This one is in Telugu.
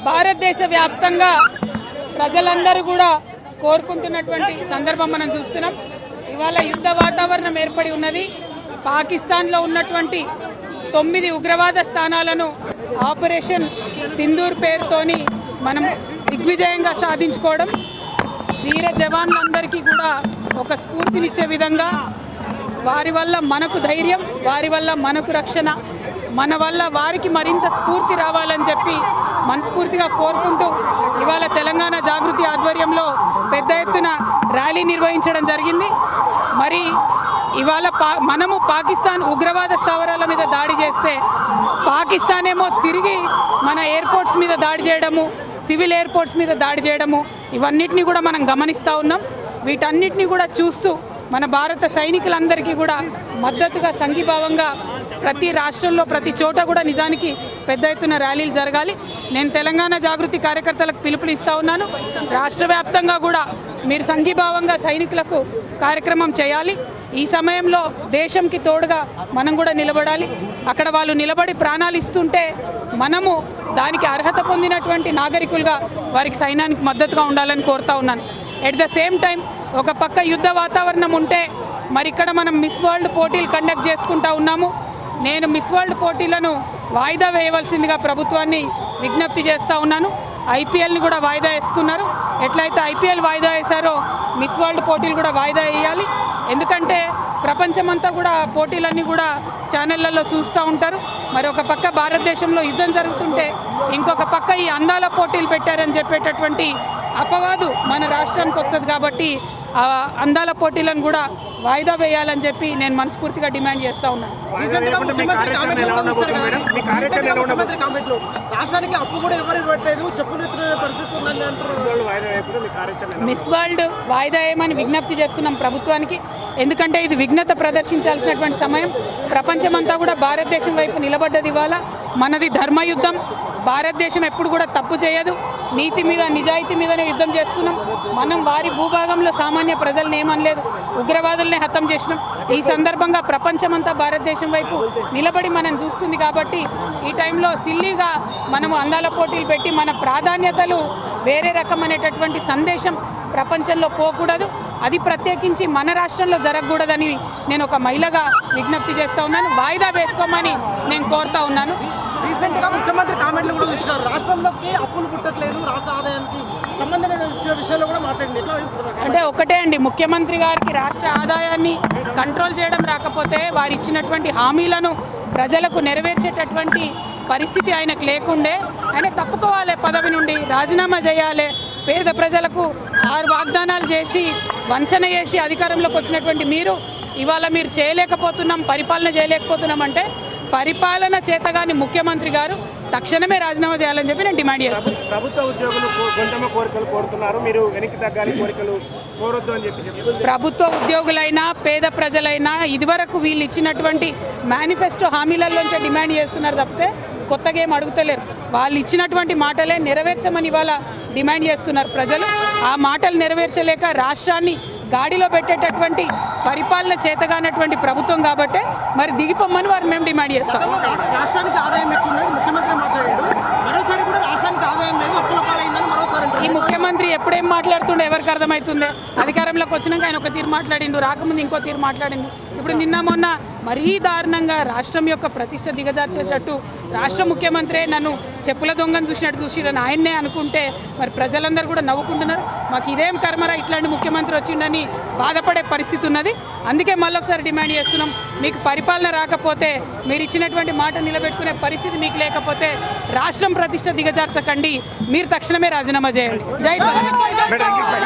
భారతదేశ వ్యాప్తంగా ప్రజలందరూ కూడా కోరుకుంటున్నటువంటి సందర్భం మనం చూస్తున్నాం. ఇవాళ యుద్ధ వాతావరణం ఏర్పడి ఉన్నది. పాకిస్తాన్లో ఉన్నటువంటి 9 ఉగ్రవాద స్థానాలను ఆపరేషన్ సింధూర్ పేరుతోని మనం దిగ్విజయంగా సాధించుకోవడం వీర జవాన్లందరికీ కూడా ఒక స్ఫూర్తినిచ్చే విధంగా, వారి వల్ల మనకు ధైర్యం, వారి వల్ల మనకు రక్షణ, మన వల్ల వారికి మరింత స్ఫూర్తి రావాలని చెప్పి మనస్ఫూర్తిగా కోరుకుంటూ ఇవాళ తెలంగాణ జాగృతి ఆధ్వర్యంలో పెద్ద ఎత్తున ర్యాలీ నిర్వహించడం జరిగింది. మరి ఇవాళ మనము పాకిస్తాన్ ఉగ్రవాద స్థావరాల మీద దాడి చేస్తే పాకిస్తాన్ ఏమో తిరిగి మన ఎయిర్పోర్ట్స్ మీద దాడి చేయడము, సివిల్ ఎయిర్పోర్ట్స్ మీద దాడి చేయడము, ఇవన్నిటిని కూడా మనం గమనిస్తూ ఉన్నాం. వీటన్నిటిని కూడా చూస్తూ మన భారత సైనికులందరికీ కూడా మద్దతుగా సంఘీభావంగా ప్రతి రాష్ట్రంలో ప్రతి చోట కూడా నిజానికి పెద్ద ఎత్తున ర్యాలీలు జరగాలి. నేను తెలంగాణ జాగృతి కార్యకర్తలకు పిలుపునిస్తూ ఉన్నాను. రాష్ట్ర వ్యాప్తంగా కూడా మీరు సంఘీభావంగా సైనికులకు కార్యక్రమం చేయాలి. ఈ సమయంలో దేశంకి తోడుగా మనం కూడా నిలబడాలి. అక్కడ వాళ్ళు నిలబడి ప్రాణాలు ఇస్తుంటే మనము దానికి అర్హత పొందినటువంటి నాగరికులుగా వారికి సైన్యానికి మద్దతుగా ఉండాలని కోరుతా ఉన్నాను. ఎట్ ద సేమ్ టైం ఒక పక్క యుద్ధ వాతావరణం ఉంటే మరి ఇక్కడ మనం మిస్ వరల్డ్ పోటీలు కండక్ట్ చేసుకుంటా ఉన్నాము. నేను మిస్ వరల్డ్ పోటీలను వాయిదా వేయవలసిందిగా ప్రభుత్వాన్ని విజ్ఞప్తి చేస్తూ ఉన్నాను. ఐపీఎల్ని కూడా వాయిదా వేసుకున్నారు. ఎట్లయితే ఐపీఎల్ వాయిదా వేశారో మిస్ వరల్డ్ పోటీలు కూడా వాయిదా వేయాలి. ఎందుకంటే ప్రపంచమంతా కూడా పోటీలన్నీ కూడా ఛానళ్లలో చూస్తూ ఉంటారు. మరి ఒక పక్క భారతదేశంలో యుద్ధం జరుగుతుంటే ఇంకొక పక్క ఈ అందాల పోటీలు పెట్టారని చెప్పేటటువంటి అపవాదు మన రాష్ట్రానికి వస్తుంది. కాబట్టి ఆ అందాల పోటీలను కూడా వాయిదా వేయాలని చెప్పి నేను మనస్ఫూర్తిగా డిమాండ్ చేస్తూ ఉన్నాను. మిస్ వరల్డ్ వాయిదా వేయమని విజ్ఞప్తి చేస్తున్నాం ప్రభుత్వానికి. ఎందుకంటే ఇది విఘ్నత ప్రదర్శించాల్సినటువంటి సమయం. ప్రపంచమంతా కూడా భారతదేశం వైపు నిలబడ్డది. ఇవాళ మనది ధర్మయుద్ధం. భారతదేశం ఎప్పుడు కూడా తప్పు చేయదు. నీతి మీద నిజాయితీ మీదనే యుద్ధం చేస్తున్నాం. మనం వారి భూభాగంలో సామాన్య ప్రజల్ని ఏమనలేదు, ఉగ్రవాదుల్ని హతం చేసినాం. ఈ సందర్భంగా ప్రపంచమంతా భారతదేశం వైపు నిలబడి మనం చూస్తుంది. కాబట్టి ఈ టైంలో సిల్లీగా మనము అందాల పోటీలు పెట్టి మన ప్రాధాన్యతలు వేరే రకమైనటువంటి సందేశం ప్రపంచంలో పోకూడదు. అది ప్రత్యేకించి మన రాష్ట్రంలో జరగకూడదని నేను ఒక మహిళగా విజ్ఞప్తి చేస్తూ ఉన్నాను. వాయిదా వేసుకోమని నేను కోరుతా ఉన్నాను. రీసెంట్గా ముఖ్యమంత్రి కామెంట్లు కూడా చూసినారు. రాష్ట్రంలోకి అప్పులు పుట్టట్లేదు, రాష్ట్ర ఆదాయానికి సంబంధమైన విషయాల్లో కూడా మాట్లాడింది. అంటే ఒకటే అండి, ముఖ్యమంత్రి గారికి రాష్ట్ర ఆదాయాన్ని కంట్రోల్ చేయడం రాకపోతే వారు ఇచ్చినటువంటి హామీలను ప్రజలకు నెరవేర్చేటటువంటి పరిస్థితి ఆయనకు లేకుండే. ఆయన తప్పుకోవాలి, పదవి నుండి రాజీనామా చేయాలి. పేద ప్రజలకు 6 వాగ్దానాలు చేసి వంచన చేసి అధికారంలోకి వచ్చినటువంటి ఇవాళ మీరు చేయలేకపోతున్నాం, పరిపాలన చేయలేకపోతున్నాం అంటే పరిపాలన చేతగాని ముఖ్యమంత్రి గారు తక్షణమే రాజీనామా చేయాలని చెప్పి నేను డిమాండ్ చేస్తున్నాను. ప్రభుత్వ ఉద్యోగులు కోరికలు కోరుతున్నారు, మీరు వెనక్కి తగ్గాలి, కోరికలు కోరొద్దు అని చెప్పి. ప్రభుత్వ ఉద్యోగులైనా పేద ప్రజలైనా ఇదివరకు వీళ్ళు ఇచ్చినటువంటి మేనిఫెస్టో హామీలలోంచే డిమాండ్ చేస్తున్నారు తప్పితే కొత్తగా ఏం అడుగుతలేరు. వాళ్ళు ఇచ్చినటువంటి మాటలే నెరవేర్చమని ఇవాళ డిమాండ్ చేస్తున్నారు ప్రజలు. ఆ మాటలు నెరవేర్చలేక రాష్ట్రాన్ని గాడిలో పెట్టేటటువంటి పరిపాలన చేతగానటువంటి ప్రభుత్వం కాబట్టి మరి దిగిపోమ్మని వారు మేము డిమాండ్ చేస్తాం. రాష్ట్రానికి ఆదాయం ఎక్కువ ముఖ్యమంత్రి మాట్లాడాడు. మరోసారి కూడా రాష్ట్రానికి ఆదాయం లేదు, అప్పుల పాలైందని మరోసారి. ఈ ముఖ్యమంత్రి ఎప్పుడేం మాట్లాడుతుండే ఎవరికి అర్థమవుతుందే? అధికారంలోకి వచ్చినాక ఆయన ఒక తీరు మాట్లాడిండు, రాకముందు ఇంకో తీరు మాట్లాడిండు. ఇప్పుడు నిన్న మొన్న మరీ దారుణంగా రాష్ట్రం యొక్క ప్రతిష్ట దిగజార్చేటట్టు రాష్ట్ర ముఖ్యమంత్రి నన్ను చెప్పుల దొంగను చూసినట్టు చూసిరని ఆయన్నే అనుకుంటే మరి ప్రజలందరూ కూడా నవ్వుకుంటున్నారు. మాకు ఇదేం కర్మరా ఇట్లాంటి ముఖ్యమంత్రి వచ్చిండని బాధపడే పరిస్థితి ఉన్నది. అందుకే మళ్ళొకసారి డిమాండ్ చేస్తున్నాం, మీకు పరిపాలన రాకపోతే, మీరు ఇచ్చినటువంటి మాట నిలబెట్టుకునే పరిస్థితి మీకు లేకపోతే రాష్ట్రం ప్రతిష్ట దిగజార్చకండి, మీరు తక్షణమే రాజీనామా చేయండి. జై